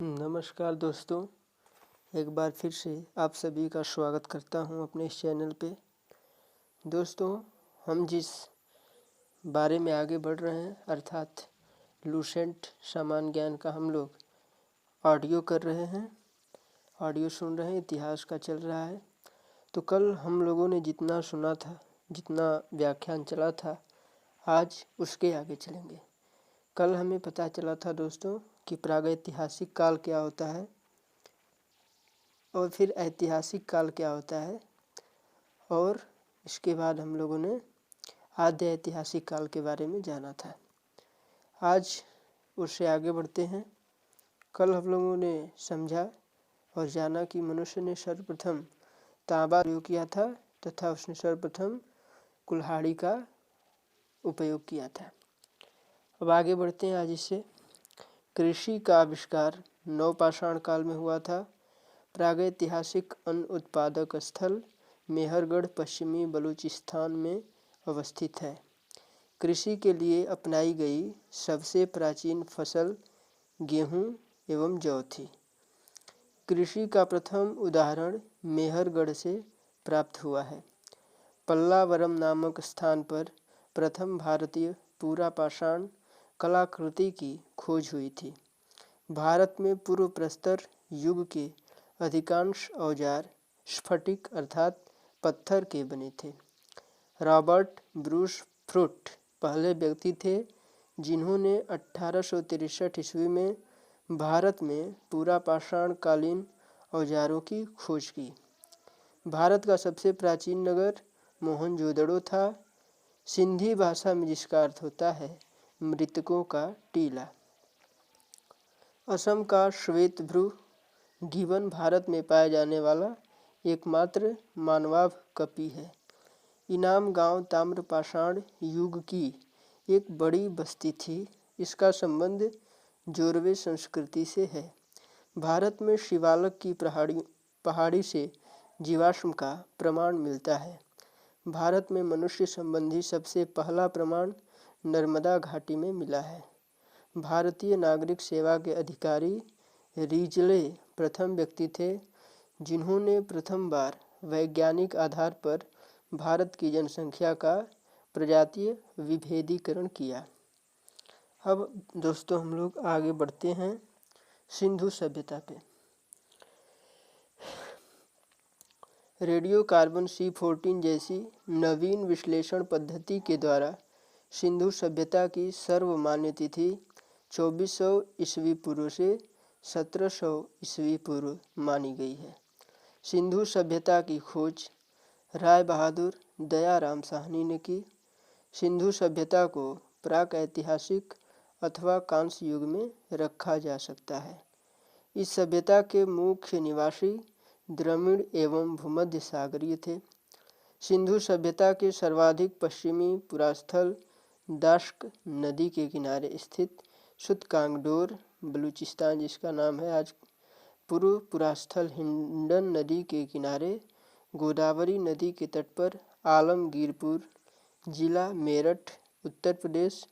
नमस्कार दोस्तों, एक बार फिर से आप सभी का स्वागत करता हूं अपने इस चैनल पे। दोस्तों, हम जिस बारे में आगे बढ़ रहे हैं अर्थात लूसेंट सामान्य ज्ञान का हम लोग ऑडियो कर रहे हैं, ऑडियो सुन रहे हैं, इतिहास का चल रहा है। तो कल हम लोगों ने जितना सुना था, जितना व्याख्यान चला था, आज उसके आगे चलेंगे। कल हमें पता चला था दोस्तों कि प्रागैतिहासिक काल क्या होता है और फिर ऐतिहासिक काल क्या होता है, और इसके बाद हम लोगों ने आद्य ऐतिहासिक काल के बारे में जाना था। आज उससे आगे बढ़ते हैं। कल हम लोगों ने समझा और जाना कि मनुष्य ने सर्वप्रथम तांबा उपयोग किया था तथा उसने सर्वप्रथम कुल्हाड़ी का उपयोग किया था। अब आगे बढ़ते हैं। आज इससे कृषि का आविष्कार नवपाषाण काल में हुआ था। प्रागैतिहासिक अन्न उत्पादक स्थल मेहरगढ़ पश्चिमी बलूचिस्तान में अवस्थित है। कृषि के लिए अपनाई गई सबसे प्राचीन फसल गेहूं एवं जौ थी। कृषि का प्रथम उदाहरण मेहरगढ़ से प्राप्त हुआ है। पल्लावरम नामक स्थान पर प्रथम भारतीय पुरापाषाण कलाकृति की खोज हुई थी। भारत में पूर्व प्रस्तर युग के अधिकांश औजार स्फटिक अर्थात पत्थर के बने थे। रॉबर्ट ब्रूस फ्रूट पहले व्यक्ति थे जिन्होंने 1863 ईस्वी में भारत में पुरापाषाण कालीन औजारों की खोज की। भारत का सबसे प्राचीन नगर मोहनजोदड़ो था, सिंधी भाषा में जिसका अर्थ होता है मृतकों का टीला। असम का श्वेतभ्रू गिबन भारत में पाया जाने वाला एकमात्र मानवाभ कपि है। इनाम गांव ताम्रपाषाण युग की एक बड़ी बस्ती थी। इसका संबंध जोरवे संस्कृति से है। भारत में शिवालक की पहाड़ी से जीवाश्म का प्रमाण मिलता है। भारत में मनुष्य संबंधी सबसे पहला प्रमाण नर्मदा घाटी में मिला है। भारतीय नागरिक सेवा के अधिकारी रीजले प्रथम व्यक्ति थे जिन्होंने प्रथम बार वैज्ञानिक आधार पर भारत की जनसंख्या का प्रजातीय विभेदीकरण किया। अब दोस्तों हम लोग आगे बढ़ते हैं सिंधु सभ्यता पे। रेडियो कार्बन C14 जैसी नवीन विश्लेषण पद्धति के द्वारा सिंधु सभ्यता की सर्वमान्य तिथि 2400 ईस्वी पूर्व से 1700 ईस्वी पूर्व मानी गई है। सिंधु सभ्यता की खोज राय बहादुर दयाराम साहनी ने की। सिंधु सभ्यता को प्राक ऐतिहासिक अथवा कांस्य युग में रखा जा सकता है। इस सभ्यता के मुख्य निवासी द्रविड़ एवं भूमध्य सागरीय थे। सिंधु सभ्यता के सर्वाधिक पश्चिमी पुरास्थल दाश्क नदी के किनारे स्थित सुतकांगडोर बलूचिस्तान जिसका नाम है आज, पूर्व पुरास्थल हिंडन नदी के किनारे गोदावरी नदी के तट पर आलमगीरपुर जिला मेरठ उत्तर प्रदेश,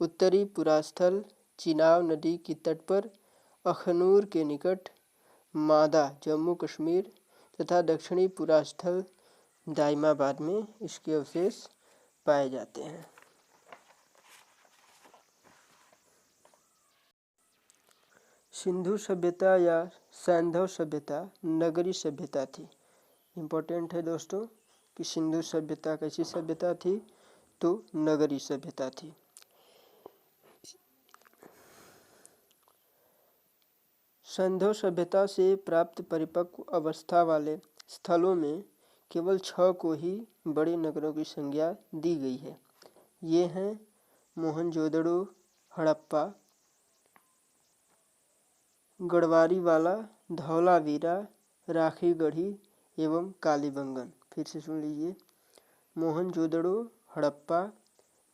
उत्तरी पुरास्थल चिनाब नदी की तट पर अखनूर के निकट मादा जम्मू कश्मीर तथा दक्षिणी पुरास्थल दाइमाबाद में इसके अवशेष पाए जाते हैं। सिंधु सभ्यता या सैंधव सभ्यता नगरी सभ्यता थी। इम्पोर्टेंट है दोस्तों कि सिंधु सभ्यता कैसी सभ्यता थी, तो नगरी सभ्यता थी। सैंधव सभ्यता से प्राप्त परिपक्व अवस्था वाले स्थलों में केवल 6 को ही बड़े नगरों की संज्ञा दी गई है। ये हैं मोहनजोदड़ो, हड़प्पा, गढ़वारीवाला, धौलावीरा, राखीगढ़ी एवं कालीबंगन। फिर से सुन लीजिए, मोहनजोदड़ो, हड़प्पा,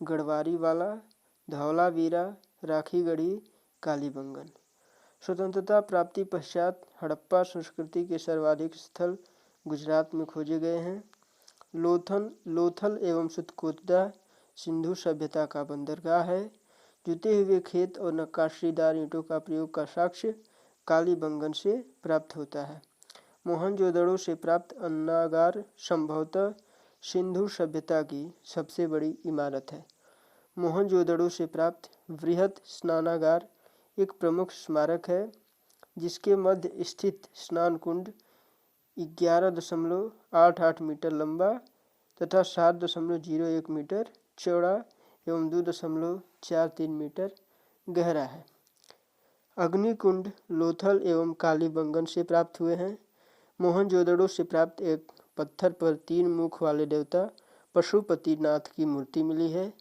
गढ़वारीवाला, धौलावीरा, राखीगढ़ी, कालीबंगन। स्वतंत्रता प्राप्ति पश्चात हड़प्पा संस्कृति के सर्वाधिक स्थल गुजरात में खोजे गए हैं। लोथल एवं सुतकोतदा सिंधु सभ्यता का बंदरगाह है। जुते हुए खेत और नक्काशीदार ईंटों का प्रयोग का साक्ष्य कालीबंगन से प्राप्त होता है। मोहनजोदड़ो से प्राप्त अन्नागार संभवतः सिंधु सभ्यता की सबसे बड़ी इमारत है। मोहनजोदड़ो से प्राप्त वृहत स्नानागार एक प्रमुख स्मारक है, जिसके मध्य स्थित स्नान कुंड 11.88 मीटर लंबा तथा 7.01 मीटर चौड़ा एवं 2.43 मीटर गहरा है। अग्निकुंड लोथल एवं कालीबंगन से प्राप्त हुए हैं। मोहनजोदड़ो से प्राप्त एक पत्थर पर 3 मुख वाले देवता पशुपतिनाथ की मूर्ति मिली है।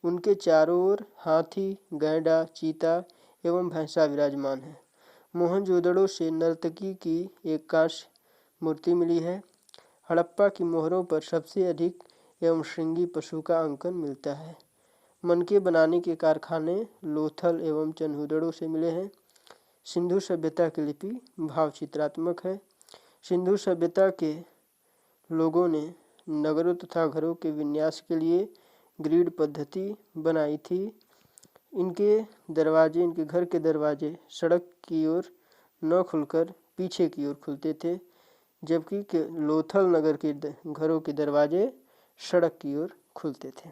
उनके चारों ओर हाथी, गैंडा, चीता एवं भैंसा विराजमान है। मोहनजोदड़ो से नर्तकी की एक कांस्य मूर्ति मिली है। हड़प्पा की मोहरों पर सबसे अधिक एवं श्रृंगी पशु का अंकन मिलता है। मनके बनाने के कारखाने लोथल एवं चन्हुदड़ो से मिले हैं। सिंधु सभ्यता की लिपि भावचित्रात्मक है। सिंधु सभ्यता के लोगों ने नगरों तथा घरों के विन्यास के लिए ग्रिड पद्धति बनाई थी। इनके घर के दरवाजे सड़क की ओर न खुलकर पीछे की ओर खुलते थे, जबकि लोथल नगर के घरों के दरवाजे सड़क की ओर खुलते थे।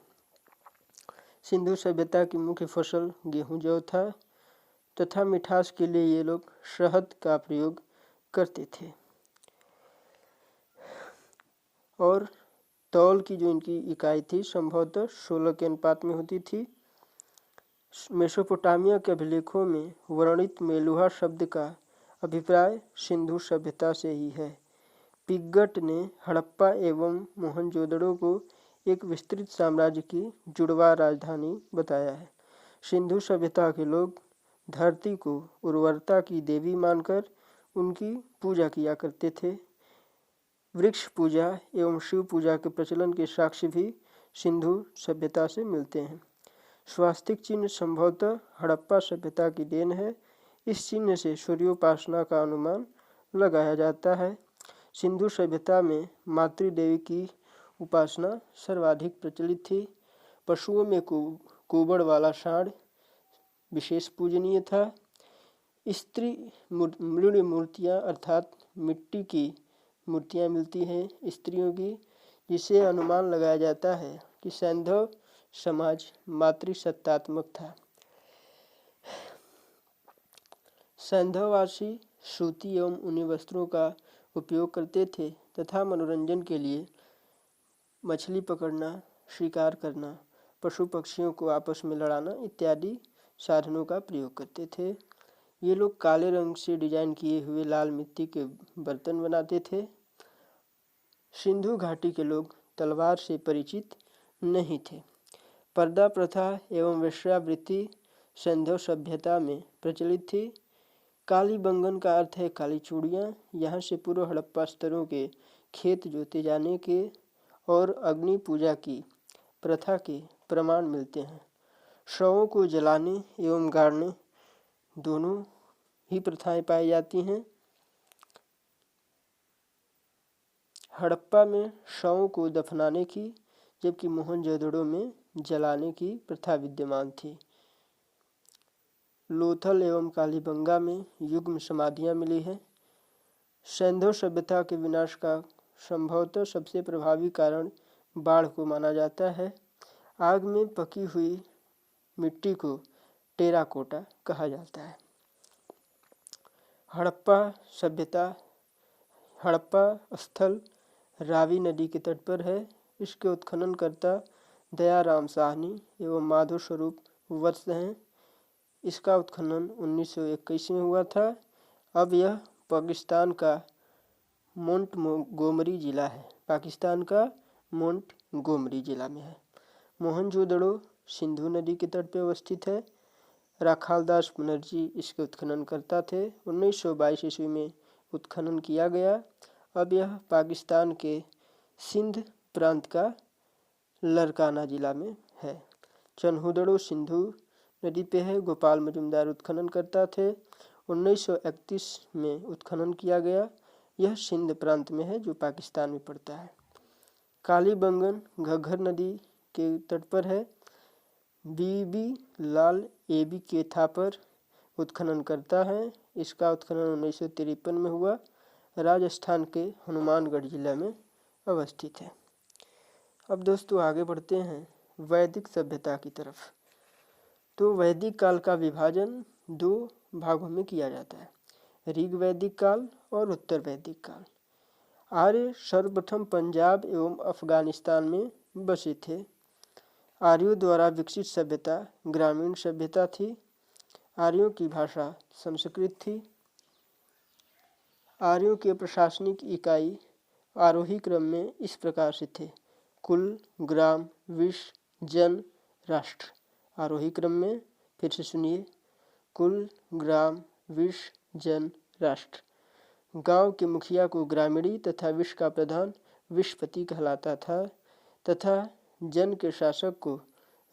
सिंधु सभ्यता की मुख्य फसल गेहूं जौ था तथा मिठास के लिए ये लोग शहद का प्रयोग करते थे। और तौल की जो इनकी इकाई थी संभवतः 16 के अनुपात में होती थी। मेसोपोटामिया के अभिलेखों में वर्णित मेलुहा शब्द का अभिप्राय सिंधु सभ्यता से ही है। पिग्गट ने हड़प्पा एवं मोहनजोदड़ो को एक विस्तृत साम्राज्य की जुड़वा राजधानी बताया है। सिंधु सभ्यता के लोग धरती को उर्वरता की देवी मानकर उनकी पूजा किया करते थे। वृक्ष पूजा एवं शिव पूजा के प्रचलन के साक्ष्य भी सिंधु सभ्यता से मिलते हैं। स्वास्तिक चिन्ह संभवतः हड़प्पा सभ्यता की देन है। इस चिन्ह से सूर्योपासना का अनुमान लगाया जाता है। सिंधु सभ्यता में मातृदेवी की उपासना सर्वाधिक प्रचलित थी। पशुओं में कुबड़ वाला सांड विशेष पूजनीय था। स्त्री मृण मूर्तियाँ अर्थात मिट्टी की मूर्तियाँ मिलती हैं स्त्रियों की, जिससे अनुमान लगाया जाता है कि सैंधव समाज मातृसत्तात्मक था। सैंधववासी सूती एवं ऊनी वस्त्रों का उपयोग करते थे तथा मनोरंजन के लिए मछली पकड़ना, शिकार करना, पशु पक्षियों को आपस में लड़ाना इत्यादि साधनों का प्रयोग करते थे। ये लोग काले रंग से डिजाइन किए हुए लाल मिट्टी के बर्तन बनाते थे। सिंधु घाटी के लोग तलवार से परिचित नहीं थे। पर्दा प्रथा एवं वेश्यावृत्ति सैंधव सभ्यता में प्रचलित थी। कालीबंगन का अर्थ है काली चूड़ियाँ। यहाँ से पूर्व हड़प्पा स्तरों के खेत जोते जाने के और अग्नि पूजा की प्रथा के प्रमाण मिलते हैं। शवों को जलाने एवं गाड़ने दोनों ही प्रथाएं पाई जाती हैं। हड़प्पा में शवों को दफनाने की, जबकि मोहनजोदड़ो में जलाने की प्रथा विद्यमान थी। लोथल एवं कालीबंगा में युग्म समाधियां मिली हैं। सैंधव सभ्यता के विनाश का संभवतः सबसे प्रभावी कारण बाढ़ को माना जाता है। आग में पकी हुई मिट्टी को टेराकोटा कहा जाता है। हड़प्पा स्थल रावी नदी के तट पर है। इसके उत्खननकर्ता दयाराम साहनी एवं माधव स्वरूप वत्स हैं। इसका उत्खनन 1921 में हुआ था। अब यह पाकिस्तान का मोंटगोमरी जिला है। में है। मोहनजोदड़ो सिंधु नदी के तट पर अवस्थित है। राखालदास बनर्जी इसके उत्खननकर्ता थे। 1922 ईस्वी में उत्खनन किया गया। अब यह पाकिस्तान के सिंध प्रांत का लरकाना जिला में है। चन्हुदड़ो सिंधु नदी पे है। गोपाल मजुमदार उत्खनन करता थे। 1931 में उत्खनन किया गया। यह सिंध प्रांत में है जो पाकिस्तान में पड़ता है। कालीबंगन घग्गर नदी के तट पर है। बीबी लाल एबी केथा पर उत्खनन करता है। इसका उत्खनन 1953 में हुआ। राजस्थान के हनुमानगढ़ जिला में अवस्थित है। अब दोस्तों आगे बढ़ते हैं वैदिक सभ्यता की तरफ। तो वैदिक काल का विभाजन दो भागों में किया जाता है, ऋग वैदिक काल और उत्तर वैदिक काल। आर्य सर्वप्रथम पंजाब एवं अफगानिस्तान में बसे थे। आर्यों द्वारा विकसित सभ्यता ग्रामीण सभ्यता थी। आर्यों की भाषा संस्कृत थी। आर्यों के प्रशासनिक इकाई आरोही क्रम में इस प्रकार से थे: कुल, ग्राम, विश्व, जन, राष्ट्र। आरोही क्रम में फिर से सुनिए: कुल, ग्राम, विश्व, जन, राष्ट्र। गांव के मुखिया को ग्रामीणी तथा विश्व का प्रधान विश्वपति कहलाता था तथा जन के शासक को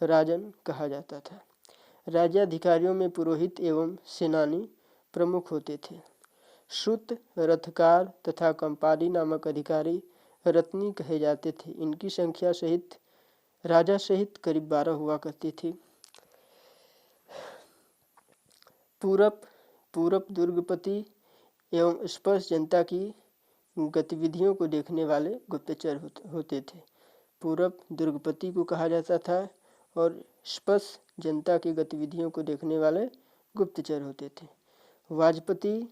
राजन कहा जाता था। राज्याधिकारियों में पुरोहित एवं सेनानी प्रमुख होते थे। श्रुत, रथकार तथा कंपारी नामक अधिकारी रत्नी कहे जाते थे। इनकी संख्या सहित राजा सहित करीब 12 हुआ करती थी। पूरब दुर्गपति एवं स्पर्श जनता की गतिविधियों को देखने वाले गुप्तचर होते थे। पूरब दुर्गपति को कहा जाता था और स्पर्श जनता की गतिविधियों को देखने वाले गुप्तचर होते थे। वाजपति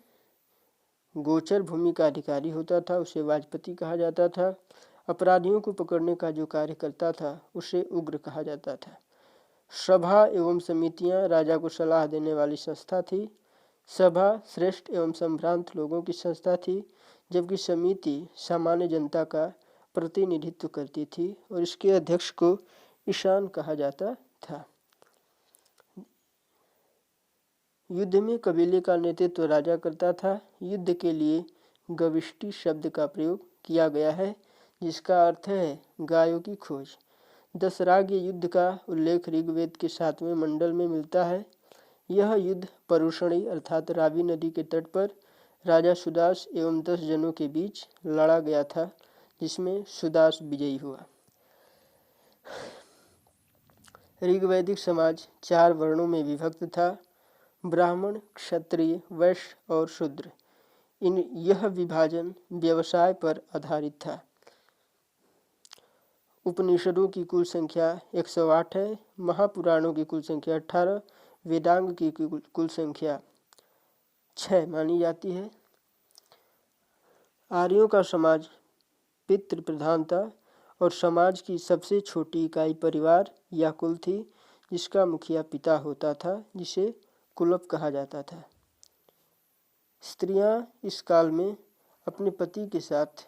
गोचर भूमि का अधिकारी होता था, उसे वाजपति कहा जाता था। अपराधियों को पकड़ने का जो कार्य करता था उसे उग्र कहा जाता था। सभा एवं समितियां राजा को सलाह देने वाली संस्था थी। सभा श्रेष्ठ एवं संभ्रांत लोगों की संस्था थी, जबकि समिति सामान्य जनता का प्रतिनिधित्व करती थी और इसके अध्यक्ष को ईशान कहा जाता था। युद्ध में कबीले का नेतृत्व राजा करता था। युद्ध के लिए गविष्टि शब्द का प्रयोग किया गया है, जिसका अर्थ है गायों की खोज। दशराग्य युद्ध का उल्लेख ऋग्वेद के 7वें मंडल में मिलता है। यह युद्ध परुषणी अर्थात रावी नदी के तट पर राजा सुदास एवं 10 जनों के बीच लड़ा गया था, जिसमें सुदास विजयी हुआ। ऋग्वैदिक समाज 4 वर्णों में विभक्त था: ब्राह्मण, क्षत्रिय, वैश्य और शूद्र। यह विभाजन व्यवसाय पर आधारित था। उपनिषदों की कुल संख्या 108 है। महापुराणों की कुल संख्या 18, वेदांग की कुल संख्या 6 मानी जाती है। आर्यों का समाज पितृ प्रधान था और समाज की सबसे छोटी इकाई परिवार या कुल थी, जिसका मुखिया पिता होता था, जिसे कुलप कहा जाता था। स्त्रियां इस काल में अपने पति के साथ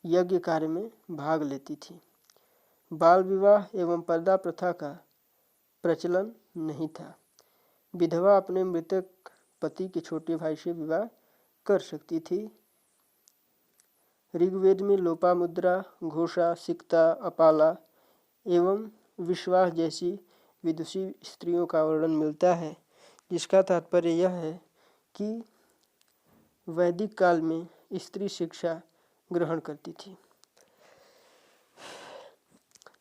यज्ञ कार्य में भाग लेती थी। बाल विवाह एवं पर्दा प्रथा का प्रचलन नहीं था। विधवा अपने मृतक पति के छोटे भाई से विवाह कर सकती थी। ऋग्वेद में लोपामुद्रा, घोषा, सिक्ता, अपाला एवं विश्वास जैसी विदुषी स्त्रियों का वर्णन मिलता है, जिसका तात्पर्य यह है कि वैदिक काल में स्त्री शिक्षा ग्रहण करती थी।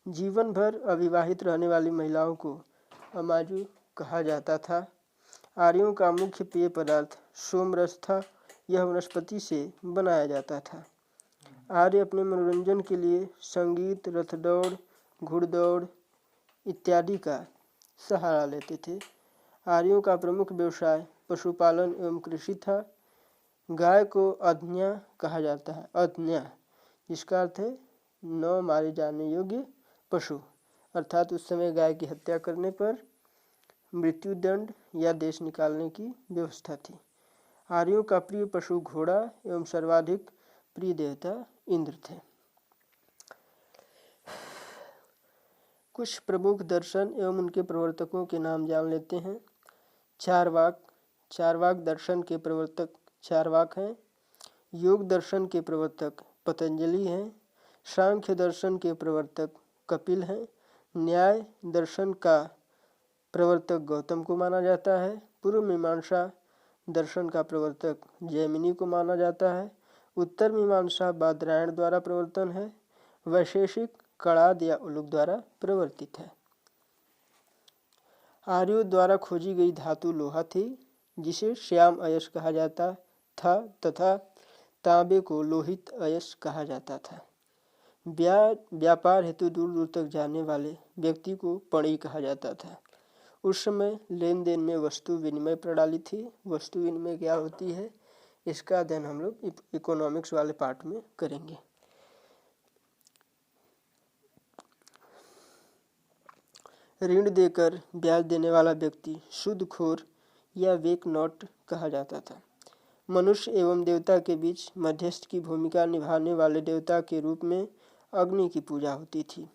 जीवन भर अविवाहित रहने वाली महिलाओं को अमाजु कहा जाता था। आर्यों का मुख्य पेय पदार्थ सोमरस था। यह वनस्पति से बनाया जाता था। आर्य अपने मनोरंजन के लिए संगीत, रथ दौड़, घुड़दौड़ इत्यादि का सहारा लेते थे। आर्यों का प्रमुख व्यवसाय पशुपालन एवं कृषि था। गाय को अज्ञा कहा जाता है, अज्ञा, जिसका अर्थ है न मारे जाने योग्य पशु, अर्थात उस समय गाय की हत्या करने पर मृत्युदंड या देश निकालने की व्यवस्था थी। आर्यों का प्रिय पशु घोड़ा एवं सर्वाधिक प्रिय देवता इंद्र थे। कुछ प्रमुख दर्शन एवं उनके प्रवर्तकों के नाम जान लेते हैं। चारवाक दर्शन के प्रवर्तक चारवाक हैं। योग दर्शन के प्रवर्तक पतंजलि हैं। सांख्य दर्शन के प्रवर्तक कपिल हैं। न्याय दर्शन का प्रवर्तक गौतम को माना जाता है। पूर्व मीमांसा दर्शन का प्रवर्तक जैमिनी को माना जाता है। उत्तर मीमांसा बादरायण द्वारा प्रवर्तन है। वैशेषिक कणाद या उलूक द्वारा प्रवर्तित है। आर्यों द्वारा खोजी गई धातु लोहा थी। जिसे श्याम अयस्क कहा जाता था तथा तांबे को लोहित अयस्क कहा जाता था। व्यापार हेतु दूर दूर तक जाने वाले व्यक्ति को पणी कहा जाता था। उस समय लेन देन में वस्तु विनिमय प्रणाली थी। वस्तु विनिमय क्या होती है, इसका अध्ययन हम लोग इकोनॉमिक्स वाले पार्ट में करेंगे। ऋण देकर ब्याज देने वाला व्यक्ति सूदखोर या वेक नॉट कहा जाता था। मनुष्य एवं देवता के बीच मध्यस्थ की भूमिका निभाने वाले देवता के रूप में अग्नि की पूजा होती थी।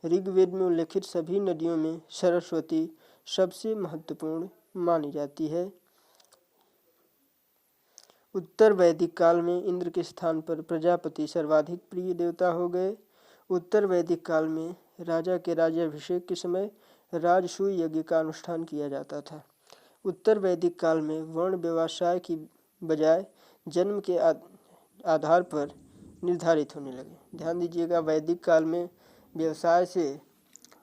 ऋग्वेद में उल्लेखित सभी नदियों में सरस्वती सबसे महत्वपूर्ण मानी जाती है। उत्तर वैदिक काल में इंद्र के स्थान पर प्रजापति सर्वाधिक प्रिय देवता हो गए। उत्तर वैदिक काल में राजा के राज्याभिषेक के समय राजसूय यज्ञ का अनुष्ठान किया जाता था। उत्तर वैदिक काल में वर्ण व्यवसाय की बजाय जन्म के आधार पर निर्धारित होने लगे। ध्यान दीजिएगा, वैदिक काल में व्यवसाय से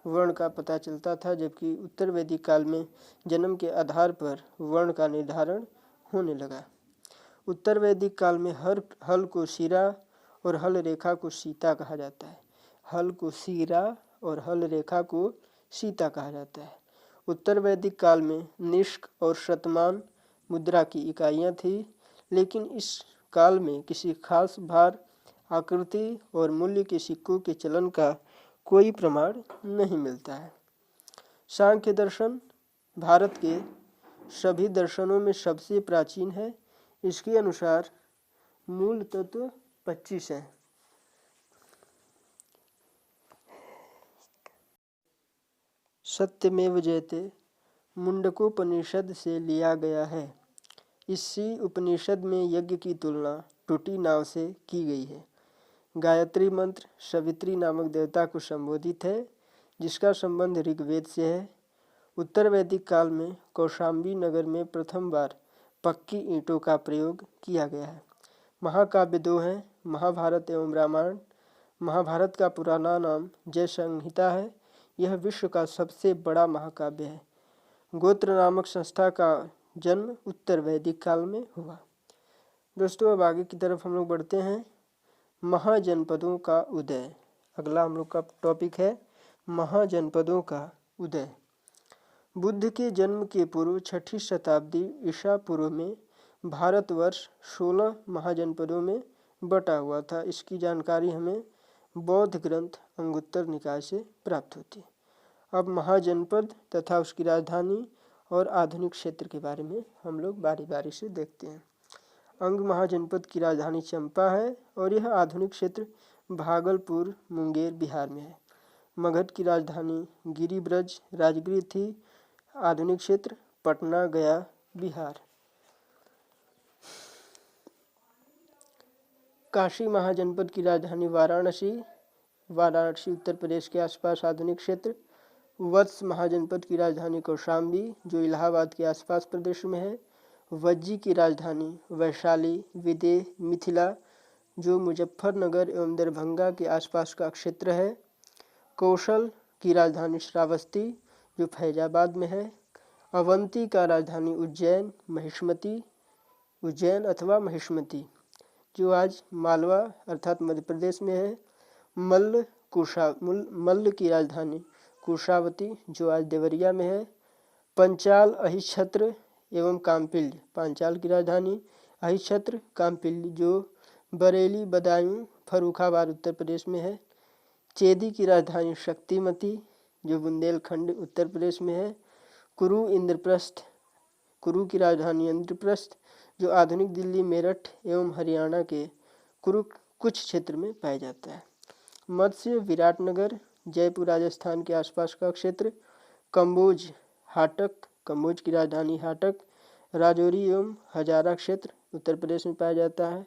वर्ण का पता चलता था, जबकि उत्तर वैदिक काल में जन्म के आधार पर वर्ण का निर्धारण होने लगा। उत्तर वैदिक काल में हल को शिरा और हल रेखा को सीता कहा जाता है। हल को शिरा और हल रेखा को सीता कहा जाता है। उत्तर वैदिक काल में निष्क और शतमान मुद्रा की इकाइयाँ थी, लेकिन इस काल में किसी खास भार, आकृति और मूल्य के सिक्कों के चलन का कोई प्रमाण नहीं मिलता है। सांख्य दर्शन भारत के सभी दर्शनों में सबसे प्राचीन है। इसके अनुसार मूल तत्व 25 है। सत्यमेव जयते मुंडकोपनिषद से लिया गया है। इसी उपनिषद में यज्ञ की तुलना टूटी नाव से की गई है। गायत्री मंत्र सवित्री नामक देवता को संबोधित है, जिसका संबंध ऋग्वेद से है। उत्तर वैदिक काल में कौशाम्बी नगर में प्रथम बार पक्की ईंटों का प्रयोग किया गया है। महाकाव्य दो हैं, महाभारत एवं रामायण। महाभारत का पुराना नाम जय संहिता है। यह विश्व का सबसे बड़ा महाकाव्य है। गोत्र नामक संस्था का जन्म उत्तर वैदिक काल में हुआ। दोस्तों, अब आगे की तरफ हम लोग बढ़ते हैं। महाजनपदों का उदय। अगला हम लोग का टॉपिक है महाजनपदों का उदय। बुद्ध के जन्म के पूर्व 6ठी शताब्दी ईसा पूर्व में भारतवर्ष 16 महाजनपदों में बटा हुआ था। इसकी जानकारी हमें बौद्ध ग्रंथ अंगुत्तर निकाय से प्राप्त होती है। अब महाजनपद तथा उसकी राजधानी और आधुनिक क्षेत्र के बारे में हम लोग बारी बारी से देखते हैं। अंग महाजनपद की राजधानी चंपा है और यह आधुनिक क्षेत्र भागलपुर मुंगेर बिहार में है। मगध की राजधानी गिरिब्रज राजगीर थी। आधुनिक क्षेत्र पटना गया बिहार। काशी महाजनपद की राजधानी वाराणसी उत्तर प्रदेश के आसपास आधुनिक क्षेत्र। वत्स महाजनपद की राजधानी कौशाम्बी जो इलाहाबाद के आसपास प्रदेश में है। वज्जी की राजधानी वैशाली विदेह मिथिला जो मुजफ्फरनगर एवं दरभंगा के आसपास का क्षेत्र है। कौशल की राजधानी श्रावस्ती जो फैजाबाद में है। अवंती का राजधानी उज्जैन अथवा महिष्मती जो आज मालवा अर्थात मध्य प्रदेश में है। मल्ल की राजधानी कुशावती जो आज देवरिया में है। पंचाल अहिच्छत्र एवं काम्पिल्य पांचाल की राजधानी अहिच्छत्र काम्पिल्य जो बरेली बदायूं फर्रुखाबाद उत्तर प्रदेश में है। चेदी की राजधानी शक्तिमती जो बुंदेलखंड उत्तर प्रदेश में है। कुरु की राजधानी इंद्रप्रस्थ जो आधुनिक दिल्ली मेरठ एवं हरियाणा के कुछ क्षेत्र में पाया जाता है। मत्स्य विराटनगर जयपुर राजस्थान के आसपास का क्षेत्र। कम्बोज की राजधानी हाटक राजौरी एवं हजारा क्षेत्र उत्तर प्रदेश में पाया जाता है।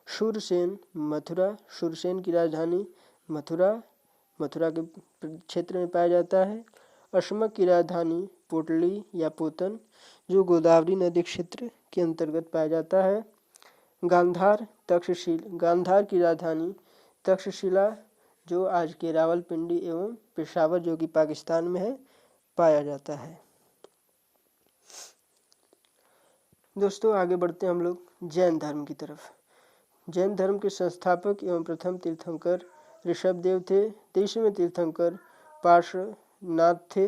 शूरसेन की राजधानी मथुरा के क्षेत्र में पाया जाता है। अशमक की राजधानी पोटली या पोतन जो गोदावरी नदी क्षेत्र के अंतर्गत पाया जाता है। गांधार की राजधानी तक्षशिला जो आज के रावलपिंडी एवं पेशावर जो कि पाकिस्तान में है पाया जाता है। दोस्तों आगे बढ़ते हैं हम लोग जैन धर्म की तरफ। जैन धर्म के संस्थापक एवं प्रथम तीर्थंकर ऋषभदेव थे। 23वें तीर्थंकर पार्श्वनाथ थे।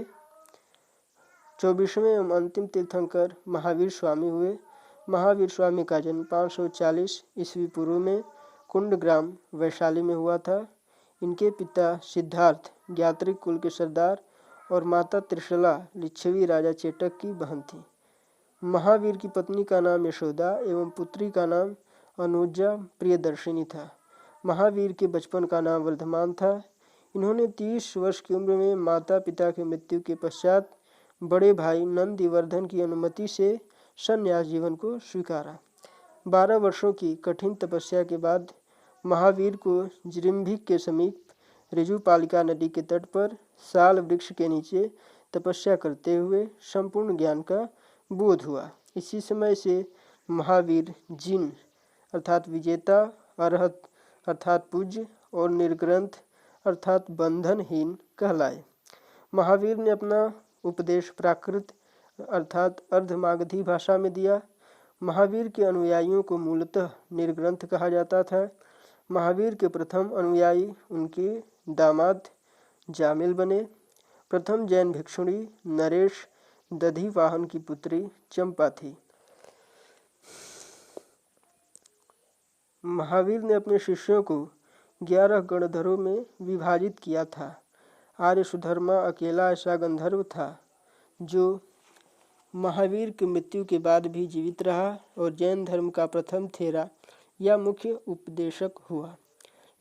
24वें एवं अंतिम तीर्थंकर महावीर स्वामी हुए। महावीर स्वामी का जन्म 540 ईस्वी पूर्व में कुंडग्राम वैशाली में हुआ था। इनके पिता सिद्धार्थ ज्ञात्रिक कुल के सरदार और माता त्रिशला लिच्छवी राजा चेटक की बहन थी। महावीर की पत्नी का नाम यशोदा एवं पुत्री का नाम अनुजा प्रियदर्शिनी था। महावीर के बचपन का नाम वर्धमान था। इन्होंने 30 वर्ष की उम्र में माता पिता की मृत्यु के पश्चात बड़े भाई नंदिवर्धन की अनुमति से संन्यास जीवन को स्वीकारा। 12 वर्षों की कठिन तपस्या के बाद महावीर को जिरिम्भिक के समीप ऋजुपालिका नदी के तट पर साल वृक्ष के नीचे तपस्या करते हुए संपूर्ण ज्ञान का बोध हुआ। इसी समय से महावीर जिन अर्थात विजेता, अरहत अर्थात पूज्य और निर्ग्रंथ अर्थात बंधनहीन कहलाए। महावीर ने अपना उपदेश प्राकृत अर्थात अर्धमागधी भाषा में दिया। महावीर के अनुयायियों को मूलतः निर्ग्रंथ कहा जाता था। महावीर के प्रथम अनुयायी उनके दामाद जामिल बने। प्रथम जैन भिक्षुणी नरेश दधिवाहन की पुत्री चंपा थी। महावीर ने अपने शिष्यों को 11 गणधरों में विभाजित किया था। आर्य सुधर्मा अकेला ऐसा गंधर्व था जो महावीर की मृत्यु के बाद भी जीवित रहा और जैन धर्म का प्रथम थेरा या मुख्य उपदेशक हुआ।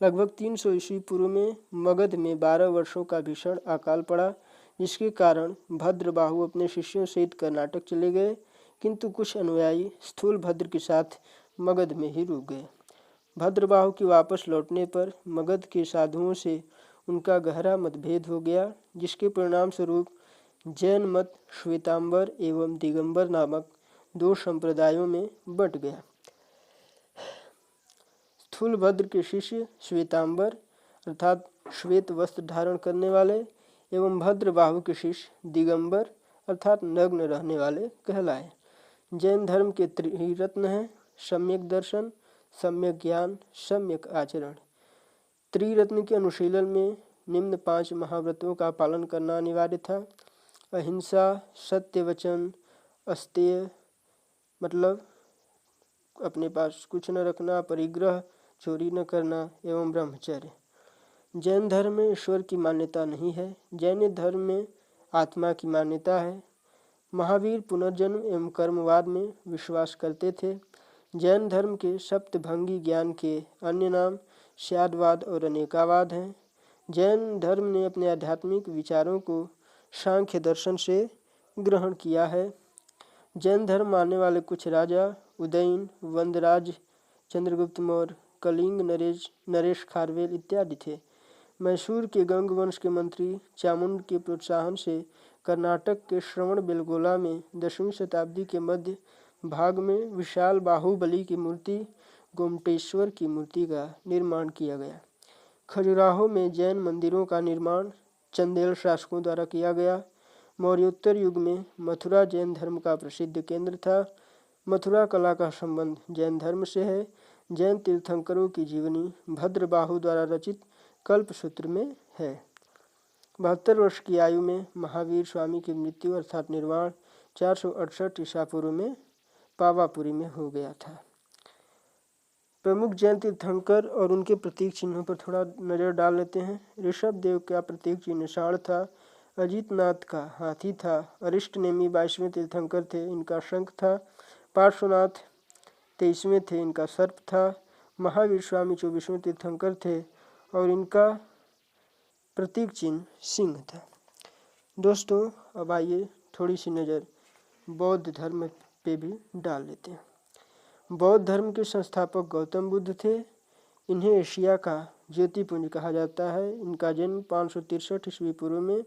लगभग 300 ईस्वी पूर्व में मगध में 12 वर्षों का भीषण अकाल पड़ा, जिसके कारण भद्रबाहु अपने शिष्यों सहित कर्नाटक चले गए, किंतु कुछ अनुयायी स्थूलभद्र के साथ मगध में ही रुक गए। भद्रबाहु के वापस लौटने पर मगध के साधुओं से उनका गहरा मतभेद हो गया, जिसके परिणाम स्वरूप जैन मत श्वेतांबर एवं दिगंबर नामक 2 संप्रदायों में बंट गया। स्थूलभद्र के शिष्य श्वेतांबर अर्थात श्वेत वस्त्र धारण करने वाले एवं भद्रबाहु के शिष्य दिगंबर अर्थात नग्न रहने वाले कहलाए। जैन धर्म के त्रिरत्न हैं सम्यक दर्शन, सम्यक ज्ञान, सम्यक आचरण। त्रिरत्न के अनुशीलन में निम्न 5 महाव्रतों का पालन करना अनिवार्य था। अहिंसा, सत्य वचन, अस्तेय मतलब अपने पास कुछ न रखना, परिग्रह, चोरी न करना एवं ब्रह्मचर्य। जैन धर्म में ईश्वर की मान्यता नहीं है। जैन धर्म में आत्मा की मान्यता है। महावीर पुनर्जन्म एवं कर्मवाद में विश्वास करते थे। जैन धर्म के सप्तभंगी ज्ञान के अन्य नाम स्यादवाद और अनेकावाद हैं। जैन धर्म ने अपने आध्यात्मिक विचारों को सांख्य दर्शन से ग्रहण किया है। जैन धर्म मानने वाले कुछ राजा उदयन, वंदराज, चंद्रगुप्त मौर्य, कलिंग नरेश खारवेल इत्यादि थे। मैसूर के गंग वंश के मंत्री चामुंड के प्रोत्साहन से कर्नाटक के श्रवण बेलगोला में 10वीं शताब्दी के मध्य भाग में विशाल बाहुबली की मूर्ति गोमटेश्वर की मूर्ति का निर्माण किया गया। खजुराहो में जैन मंदिरों का निर्माण चंदेल शासकों द्वारा किया गया। मौर्योत्तर युग में मथुरा जैन धर्म का प्रसिद्ध केंद्र था। मथुरा कला का संबंध जैन धर्म से है। जैन तीर्थंकरों की जीवनी भद्रबाहु द्वारा रचित कल्पसूत्र में है। 72 वर्ष की आयु में महावीर स्वामी की मृत्यु अर्थात निर्वाण 468 ईसा पूर्व में पावापुरी में हो गया था। प्रमुख जैन तीर्थंकर और उनके प्रतीक चिन्हों पर थोड़ा नज़र डाल लेते हैं। ऋषभदेव का प्रतीक चिन्ह षांड था। अजितनाथ का हाथी था। अरिष्टनेमी 22वें तीर्थंकर थे, इनका शंख था। पार्श्वनाथ 23वें थे, इनका सर्प था। महावीर स्वामी 24वें तीर्थंकर थे और इनका प्रतीक चिन्ह सिंह था। दोस्तों अब आइए थोड़ी सी नज़र बौद्ध धर्म पे भी डाल लेते हैं। बौद्ध धर्म के संस्थापक गौतम बुद्ध थे। इन्हें एशिया का ज्योतिपुंज कहा जाता है। इनका जन्म 563 ईस्वी पूर्व में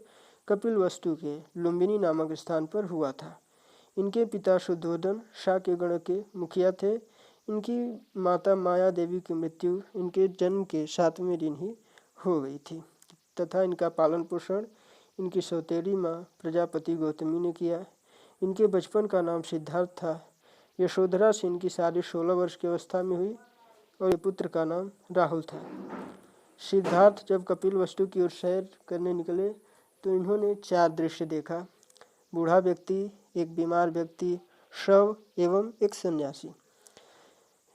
कपिलवस्तु के लुम्बिनी नामक स्थान पर हुआ था। इनके पिता शुद्धोधन शाक्य गण के मुखिया थे। इनकी माता माया देवी की मृत्यु इनके जन्म के 7वें दिन ही हो गई थी तथा इनका पालन पोषण इनकी सौतेली माँ प्रजापति गौतमी ने किया। इनके बचपन का नाम सिद्धार्थ था। यशोधरा से इनकी शादी 16 वर्ष की अवस्था में हुई और ये पुत्र का नाम राहुल था। सिद्धार्थ जब कपिल वस्तु की ओर सैर करने निकले तो इन्होंने 4 दृश्य देखा। बूढ़ा व्यक्ति, एक बीमार व्यक्ति, शव एवं एक सन्यासी।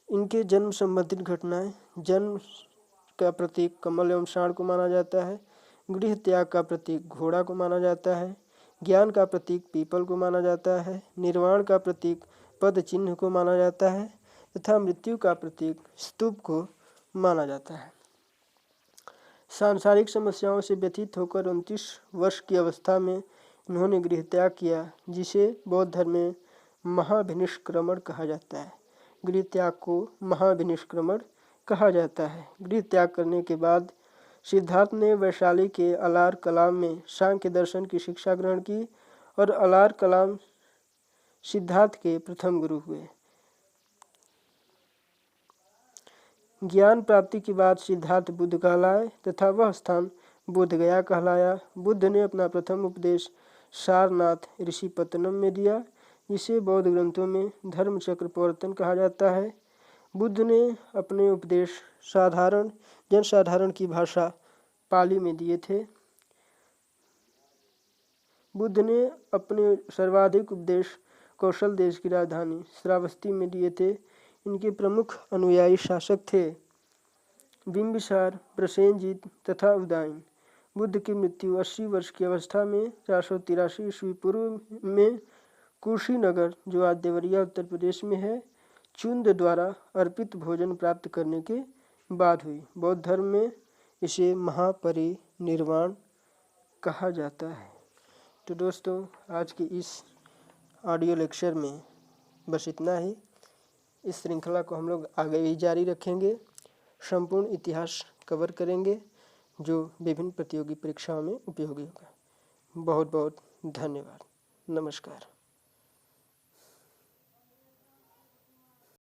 इनके जन्म संबंधित घटनाएं: जन्म का प्रतीक कमल एवं सांड को माना जाता है। गृह त्याग का प्रतीक घोड़ा को माना जाता है। ज्ञान का प्रतीक पीपल को माना जाता है। निर्वाण का प्रतीक पद चिन्ह को माना जाता है तथा मृत्यु का प्रतीक स्तूप को माना जाता है। सांसारिक समस्याओं से व्यथित होकर 29 वर्ष की अवस्था में इन्होंने गृह त्याग किया, जिसे बौद्ध धर्म में महाभिनिष्क्रमण कहा जाता है। गृह त्याग को महाभिनिष्क्रमण कहा जाता है। गृह त्याग करने के बाद सिद्धार्थ ने वैशाली के अलार कलाम में सांख्य दर्शन की शिक्षा ग्रहण की और अलार कलाम सिद्धार्थ के प्रथम गुरु हुए। ज्ञान प्राप्ति के बाद सिद्धार्थ बुद्ध कहलाए तथा वह स्थान बोध गया कहलाया। बुद्ध ने अपना प्रथम उपदेश सारनाथ ऋषिपत्तनम में दिया, जिसे बौद्ध ग्रंथों में धर्मचक्र प्रवर्तन कहा जाता है। बुद्ध ने अपने उपदेश जनसाधारण की भाषा पाली में दिए थे। बुद्ध ने अपने सर्वाधिक उपदेश कौशल देश की राजधानी श्रावस्ती में दिए थे। इनके प्रमुख अनुयायी शासक थे बिंबिसार, प्रसेनजीत तथा उदयन। बुद्ध की मृत्यु 80 वर्ष की अवस्था में 483 ईस्वी पूर्व में कुशीनगर, जो आज देवरिया उत्तर प्रदेश में है, चुंद द्वारा अर्पित भोजन प्राप्त करने के बाद हुई। बौद्ध धर्म में इसे महापरिनिर्वाण कहा जाता है। तो दोस्तों, आज की इस ऑडियो लेक्चर में बस इतना ही। इस श्रृंखला को हम लोग आगे भी जारी रखेंगे। संपूर्ण इतिहास कवर करेंगे जो विभिन्न प्रतियोगी परीक्षाओं में उपयोगी होगा। बहुत बहुत धन्यवाद। नमस्कार।